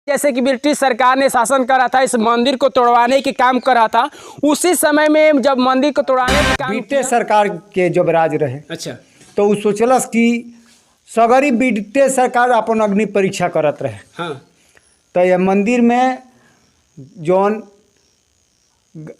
जैसे कि ब्रिटिश सरकार ने शासन करा था, इस मंदिर को तोड़वाने के काम करा था। उसी समय में जब मंदिर को तोड़वाने के काम ब्रिटिश सरकार के जब राज रहे, अच्छा, तो उ सोचलस कि सगरी ब्रिटिश सरकार अपन अग्नि परीक्षा करत रहे। हाँ, तो ये मंदिर में जौन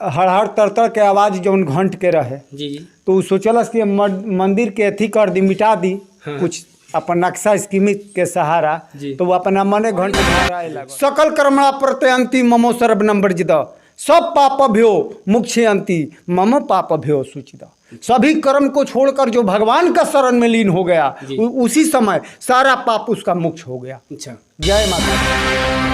हड़हड़ तरतर के आवाज़ जौन घंट के रहे, जी जी, तो उ सोचलस कि मंदिर के अथी कर दी, मिटा दी। हाँ। कुछ अपन नक्शा स्कीम के सहारा, जी। तो वो अपना मने घंट घाराए लगा। सकल कर्मणा प्रत्यंति ममो सर्वनम वर्जित, सब पाप भ्यो मुक्षयंती मम पाप भ्यो सूचित। सभी कर्म को छोड़कर जो भगवान का शरण में लीन हो गया, उसी समय सारा पाप उसका मोक्ष हो गया। अच्छा, जय माता दी।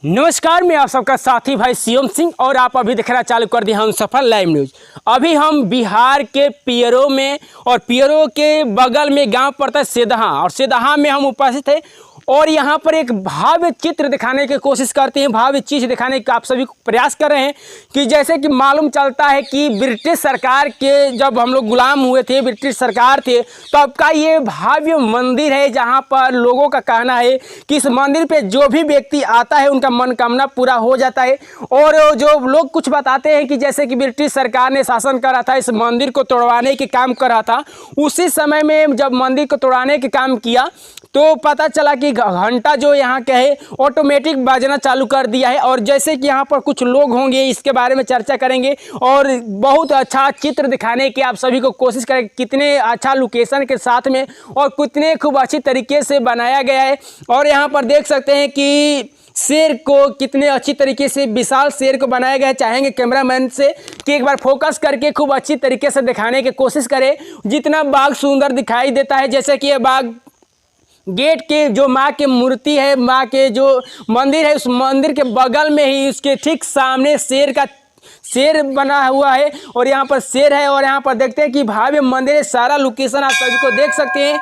नमस्कार, मैं आप सबका साथी भाई शिवम सिंह और आप अभी देखना चालू कर दिए हम सफल लाइव न्यूज। अभी हम बिहार के पियरो में और पियरो के बगल में गांव पड़ता है सेदहा, और सेदहा में हम उपस्थित हैं और यहाँ पर एक भव्य चित्र दिखाने की कोशिश करते हैं, भव्य चीज़ दिखाने का आप सभी को प्रयास कर रहे हैं। कि जैसे कि मालूम चलता है कि ब्रिटिश सरकार के जब हम लोग गुलाम हुए थे, ब्रिटिश सरकार थे, तब का ये भव्य मंदिर है जहाँ पर लोगों का कहना है कि इस मंदिर पे जो भी व्यक्ति आता है उनका मनोकामना पूरा हो जाता है। और जो लोग कुछ बताते हैं कि जैसे कि ब्रिटिश सरकार ने शासन करा था, इस मंदिर को तोड़वाने के काम करा था। उसी समय में जब मंदिर को तोड़वाने के काम किया तो पता चला कि घंटा जो यहाँ के है ऑटोमेटिक बजना चालू कर दिया है। और जैसे कि यहाँ पर कुछ लोग होंगे, इसके बारे में चर्चा करेंगे और बहुत अच्छा चित्र दिखाने की आप सभी को कोशिश करेंगे, कितने अच्छा लोकेशन के साथ में और कितने खूब अच्छी तरीके से बनाया गया है। और यहाँ पर देख सकते हैं कि शेर को कितने अच्छी तरीके से, विशाल शेर को बनाया गया है। चाहेंगे कैमरामैन से कि एक बार फोकस करके खूब अच्छी तरीके से दिखाने की कोशिश करें। जितना बाग सुंदर दिखाई देता है, जैसे कि ये बाग गेट के जो माँ की मूर्ति है, माँ के जो मंदिर है, उस मंदिर के बगल में ही उसके ठीक सामने शेर बना हुआ है और यहाँ पर शेर है। और यहाँ पर देखते हैं कि भव्य मंदिर है, सारा लोकेशन आप सभी को देख सकते हैं।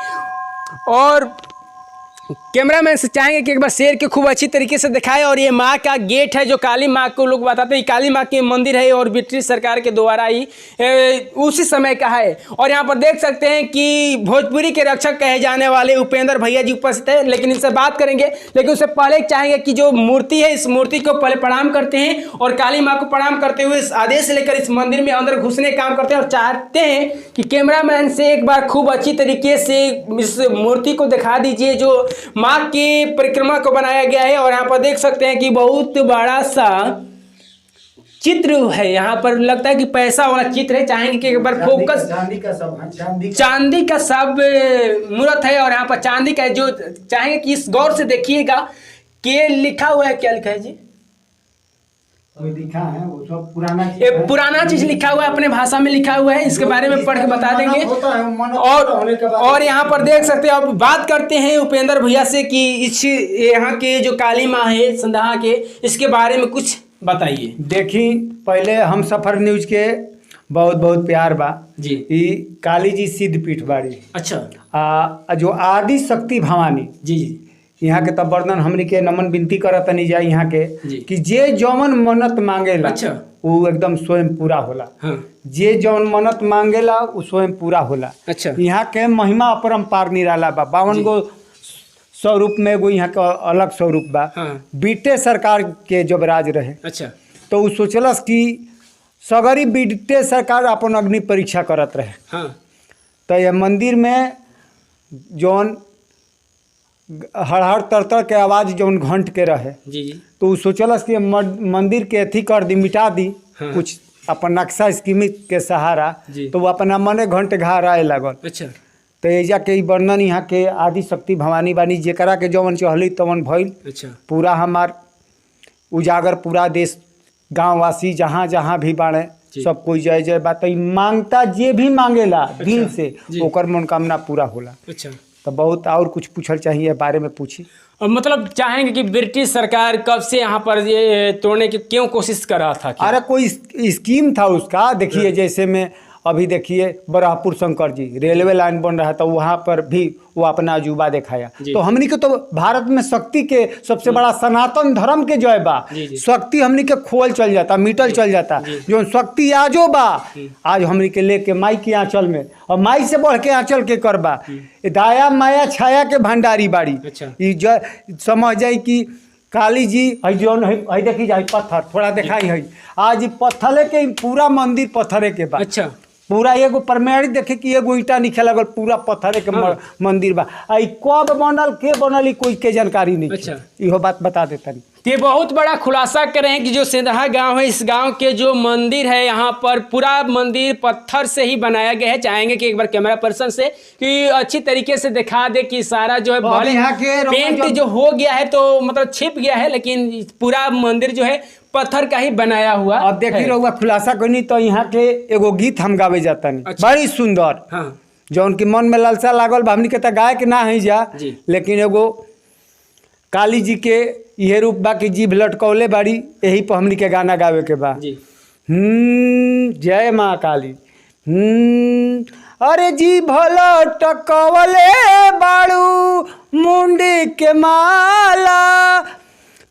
और कैमरामैन से चाहेंगे कि एक बार शेर के खूब अच्छी तरीके से दिखाए। और ये माँ का गेट है जो काली माँ को लोग बताते हैं, काली माँ के मंदिर है और ब्रिटिश सरकार के द्वारा ही उसी समय का है। और यहाँ पर देख सकते हैं कि भोजपुरी के रक्षक कहे जाने वाले उपेंद्र भैया जी उपस्थित है, लेकिन इनसे बात करेंगे। लेकिन उससे पहले चाहेंगे कि जो मूर्ति है, इस मूर्ति को पहले प्रणाम करते हैं और काली माँ को प्रणाम करते हुए आदेश लेकर इस मंदिर में अंदर घुसने का काम करते हैं। और चाहते हैं कि कैमरामैन से एक बार खूब अच्छी तरीके से इस मूर्ति को दिखा दीजिए जो माँ की परिक्रमा को बनाया गया है। और यहाँ पर देख सकते हैं कि बहुत बड़ा सा चित्र है, यहाँ पर लगता है कि पैसा वाला चित्र है। चाहेंगे कि एक बार फोकस, चांदी का सब मूर्त है और यहाँ पर चांदी का जो, चाहेंगे कि इस गौर से देखिएगा कि लिखा हुआ है, क्या लिखा है जी? लिखा है वो सब पुराना चीज लिखा हुआ है, अपने भाषा में लिखा हुआ है। इसके बारे में पढ़ के बता देंगे। और यहाँ पर देख सकते हैं, अब बात करते हैं उपेंद्र भैया से कि इस यहाँ के जो काली माँ है संदहा के, इसके बारे में कुछ बताइए। देखी, पहले हम सफर न्यूज के बहुत बहुत प्यार बा जी। काली जी सिद्ध पीठ बाड़ी, अच्छा, जो आदि शक्ति भवानी जी जी, यहाँ के तब वर्णन हमने के नमन विनती करत नहीं जाए यहाँ के कि जे जौन मन्नत मांगेला, अच्छा, वो एकदम स्वयं पूरा होला। हाँ, जे जौन मन्नत मांगेला वो स्वयं पूरा होला। अच्छा, यहाँ के महिमा अपरंपार निराला बा। 52 गो स्वरूप में एगो यहाँ का अलग स्वरूप बा। हाँ, ब्रिटिश सरकार के जब राज रहे, अच्छा, तो उ सोचलस कि सगरी ब्रिटिश सरकार अपन अग्नि परीक्षा करत रहे। हाँ, तो ये मंदिर में जौन हड़हड़ तरतर के आवाज़ जौन घंट के रहे, जी जी, तो उ सोचलस कि मंदिर के अथी कर दी, मिटा दी। हाँ। कुछ अपन नक्शा स्कीम के सहारा, तो वो अपना मने घंट घाराए लगल। अच्छा, तो एजा के वर्णन यहाँ के आदि शक्ति भवानी बानी, जेकरा के जवन चहली तवन भइल। अच्छा, पूरा हमार उजागर, पूरा देश गांववासी जहाँ जहाँ भी बाड़े सब कोई जय जय बात मांगता, जे भी मांगेला दिल से ओकर मनोकामना पूरा होला। अच्छा, तो बहुत और कुछ पूछल चाहिए बारे में पूछी। और मतलब चाहेंगे कि ब्रिटिश सरकार कब से यहाँ पर ये तोड़ने की क्यों कोशिश कर रहा था? अरे कोई स्कीम था उसका, देखिए जैसे में अभी देखिए बरहपुर शंकर जी रेलवे लाइन बन रहा था, वहाँ पर भी वो अपना अजूबा दिखाया। तो हमनी के तो भारत में शक्ति के सबसे बड़ा सनातन धर्म के जय बा। शक्ति हमनी के खोल चल जाता, मिटल चल जाता। जो शक्ति आजो बा, आज हमनी के लेके माई के आंचल में, और माई से बढ़ के आंचल के करबा दाया माया छाया के भंडारी बाड़ी। समझ जाई कि काली जी है जौन है देखी जाए पत्थर थोड़ा दिखाई है, आज पत्थरे के पूरा मंदिर पत्थरे के बा। अच्छा, पूरा एगो प्रमेयरी देखे कि एगो ईटा निखे लगल, पूरा पत्थरे के मंदिर बा। आई कब बनल के बनल कोई के जानकारी नहीं। अच्छा, इहो बात बता देता नहीं। ये बहुत बड़ा खुलासा करें कि जो सिंदहा गांव है, इस गांव के जो मंदिर है यहाँ पर पूरा मंदिर पत्थर से ही बनाया गया है। चाहेंगे कि एक बार कैमरा पर्सन से कि अच्छी तरीके से दिखा दे कि सारा जो है पेंट जो हो गया है तो मतलब छिप गया है, लेकिन पूरा मंदिर जो है पत्थर का ही बनाया हुआ। अब देखी रहुआ खुलासा करनी तो यहाँ के एगो गीत हम गावे जाता नहीं। अच्छा। बड़ी सुंदर। हाँ। जो उनकी मन में लालसा लागल बा, हमनी के तो गाय के ना है जा, लेकिन एगो काली जी के यह रूप बा कि जीभ लटकौले बाड़ी, यही पर हमनी के गाना गावे के बा। जय माँ काली। अरे जीभ लटकौले बाड़ू मुंडी के माला,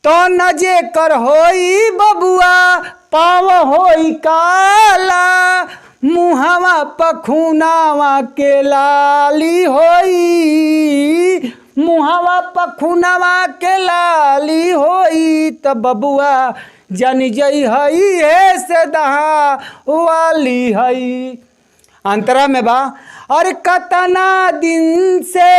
तो न जे कर होई बबुआ पाव होई काला, मुहावा पखुनावा के लाली होई, मुहावा पखुनावा के लाली होई, त बबुआ जानी जई हई है से दहा वाली हई। अंतरा में बा, अरे कतना दिन से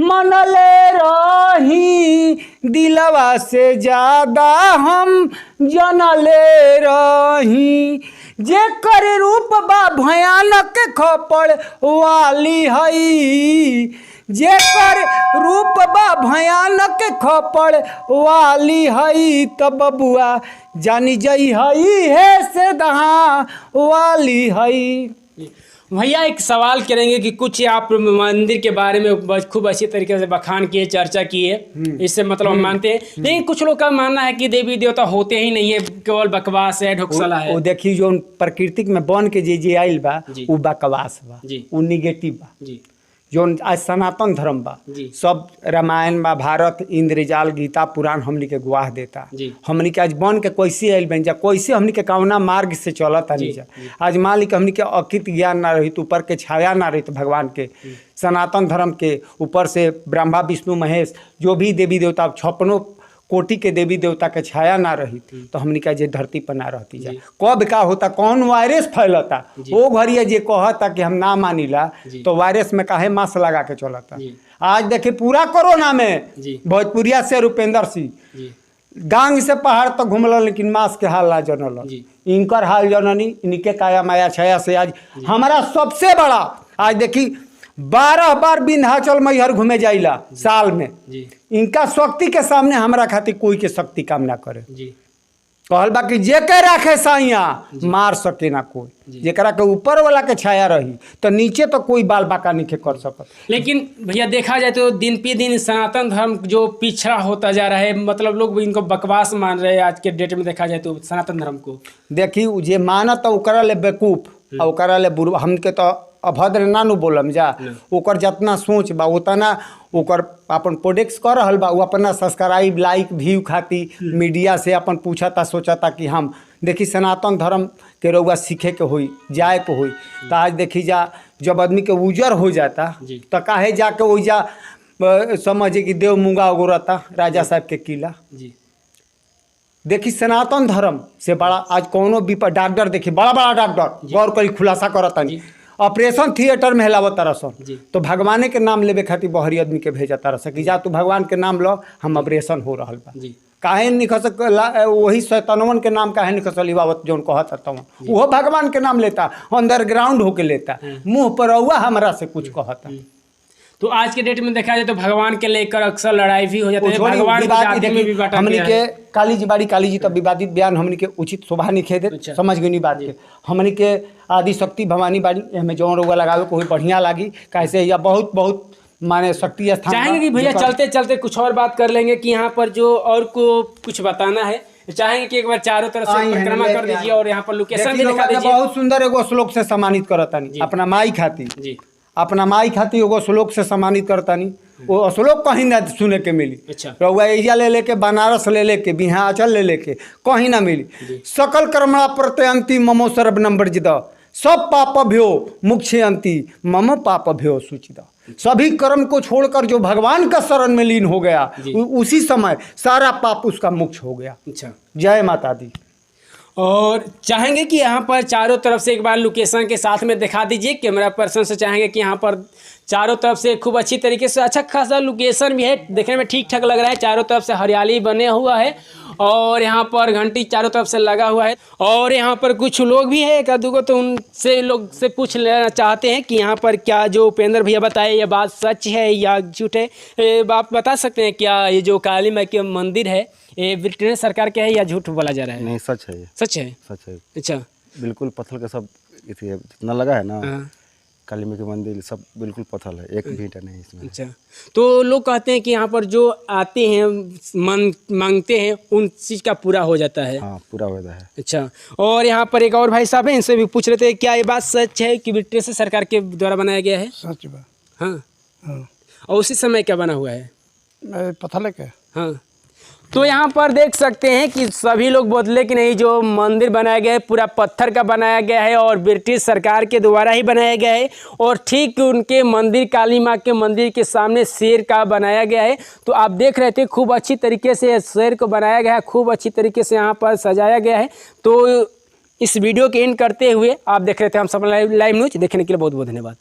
मनले रही, दिलवा से ज्यादा हम जनले रही, जे कर रूप बा भयानक खपड़ वाली हई, जे कर रूप बा भयानक खपड़ वाली हई, त बबुआ जानी जई हई है से दहा वाली हई। भैया एक सवाल करेंगे कि कुछ आप मंदिर के बारे में खूब अच्छी तरीके से बखान किए, चर्चा किए, इससे मतलब हम मानते हैं, लेकिन कुछ लोग का मानना है कि देवी देवता होते ही नहीं है, केवल बकवास है, ढोकसला है। वो देखिए जो प्रकृति में बन के जे आइल बा वो बकवास बा, वो निगेटिव बा। जो आज सनातन धर्म बा, सब रामायण महाभारत इंद्रजाल गीता पुराण हमनी के गवाह देता। हमनी के आज बन के कैसे आयल बन जा, कैसे हमनी के कौना मार्ग से चलत नहीं जा। आज मान ली कि हमनी के अकित ज्ञान ना रही तो ऊपर के छाया ना रही तो भगवान के सनातन धर्म के ऊपर से ब्रह्मा विष्णु महेश जो भी देवी देवता 56 कोटि के देवी देवता के छाया ना रही तो हमनी का जे धरती पर ना रहती जा। कब का होता, कौन वायरस फैलता, वो घरिया जे कहता कि हम ना मानिला तो वायरस में काहे मास्क लगा के चलता। आज देखे पूरा कोरोना में भोजपुरिया से रूपेंद्र सिंह डांग से पहाड़ तक घूमल, लेकिन मास्क के हाल ना जनल। इनकर हाल जननी, इनके काया माया छाया से आज हमारा सबसे बड़ा, आज देखी 12 बार विंध्याचल मैहर घूमे जाइला साल में। इनका शक्ति के सामने हमारा खातिर कोई के शक्ति काम ना करे। कहल बा कि जे के राखे साइया मार सके ना कोई, जेकरा के ऊपर वाला के छाया रही तो नीचे तो कोई बाल बाका नहीं कर सकत। लेकिन भैया देखा जाए तो दिन पे दिन सनातन धर्म जो पिछड़ा होता जा रहा है, मतलब लोग इनको बकवास मान रहे हैं आज के डेट में। देखा जाए तो सनातन धर्म को देखी जे मानत ओकरा ले बेवकूफ, ओकरा ले बुरा, हमके तो अभद्र ना नु बोलम जा। ओकर जितना सोच बा उतना ओकर अपन प्रोडक्ट्स कर रहल बा, वो अपना सब्सक्राइब लाइक व्यू खाती मीडिया से अपन पूछता सोचता कि हम देखी सनातन धर्म के रउआ सीखे के होई, जाए के होई। तो आज देखी जा जब आदमी के उजर हो जाता तो काहे जाके ओइजा समझे कि देव मुंगा उगोरता राजा साहब के किला। देखी सनातन धर्म से बड़ा आज कौनो भी डॉक्टर देखी बड़ा बड़ा डॉक्टर गौर करी खुलासा करता ऑपरेशन थिएटर में हिलावत तरसन, तो भगवान के नाम लेवे खातिर बहरी आदमी के भेजा तरसन कि जा तू भगवान के नाम लो, हम ऑपरेशन हो रहा बा। काहे निकस वही शैतानवन के नाम काहे निकस लिवावत जौन कहता वो भगवान के नाम लेता, अंडरग्राउंड होके लेता, मुँह पर रउआ हमरा से कुछ कहता। तो आज के डेट में देखा जाए तो भगवान के लेकर अक्सर लड़ाई भी हो जाती है। भगवान हमनी के काली जी बाड़ी, काली जी तब विवादित बयान हमनी के उचित शोभा नहीं खेदे। अच्छा। समझ गई बात के। हमनी के आदि शक्ति भवानी बाड़ी हमें जौन रुआ लगावे कोई बढ़िया लागी, कैसे या बहुत बहुत माने शक्ति स्थान। चाहेंगे कि भैया चलते चलते कुछ और बात कर लेंगे कि यहाँ पर जो और को कुछ बताना है चाहेंगे कि एक बार चारों तरफ से आई हैं, परिक्रमा कर लेके दीजिए आई। और यहाँ पर लोकेशन भी देखी दिखा लोग दीजिए। बहुत सुंदर एगो श्लोक से सम्मानित करतानी अपना माई खाती, जी अपना माई खाती एगो श्लोक से सम्मानित करतानी। वो श्लोक कहीं ना सुने के मिली। अच्छा। रउआ एजा ले लेके, बनारस ले लेके, विंध्याचल ले लेके कहीं ना मिली। सकल कर्मणा प्रत्यंती ममो सर्वनम वर्जित, सब पापभ्यो मुक्ष्यन्ति मम पापभ्यो शुचिता। सभी कर्म को छोड़कर जो भगवान का शरण में लीन हो गया, उसी समय सारा पाप उसका मुक्त हो गया। अच्छा। जय माता दी। और चाहेंगे कि यहाँ पर चारों तरफ से एक बार लोकेशन के साथ में दिखा दीजिए। कैमरा पर्सन से चाहेंगे कि यहाँ पर चारों तरफ से खूब अच्छी तरीके से अच्छा खासा लोकेशन भी है, देखने में ठीक ठाक लग रहा है। चारों तरफ से हरियाली बने हुआ है और यहाँ पर घंटी चारों तरफ से लगा हुआ है। और यहाँ पर कुछ लोग भी हैं, एक दो को, तो उनसे लोग से पूछ लेना चाहते हैं कि यहाँ पर क्या जो उपेंद्र भैया बताए ये बात सच है या झूठ है। आप बता सकते हैं क्या ये जो काली माई के मंदिर है ये ब्रिटेन सरकार के है या झूठ बोला जा रहा है? नहीं, सच है ये, सच है। सच है। अच्छा। बिल्कुल पत्थर का सब इसी है, जितना लगा है ना हाँ। काली माई के मंदिर सब बिल्कुल पत्थर है, एक भी ईंटा नहीं इसमें। अच्छा। तो लोग कहते हैं कि यहाँ पर जो आते हैं मांगते हैं उन चीज़ का पूरा हो जाता है। हाँ, पूरा हो जाता है। अच्छा। और यहाँ पर एक और भाई साहब हैं, इनसे भी पूछ रहे थे क्या ये बात सच है कि ब्रिटिश सरकार के द्वारा बनाया गया है? सच बा। हाँ। हाँ, और उसी समय क्या बना हुआ है? पता लगे। हाँ। तो यहाँ पर देख सकते हैं कि सभी लोग बोले कि नहीं, जो मंदिर बनाया गया है पूरा पत्थर का बनाया गया है और ब्रिटिश सरकार के द्वारा ही बनाया गया है। और ठीक उनके मंदिर, काली माँ के मंदिर के सामने शेर का बनाया गया है। तो आप देख रहे थे खूब अच्छी तरीके से शेर को बनाया गया है, खूब अच्छी तरीके से यहाँ पर सजाया गया है। तो इस वीडियो के एंड करते हुए आप देख रहे थे हम सफल लाइव न्यूज, देखने के लिए बहुत बहुत धन्यवाद।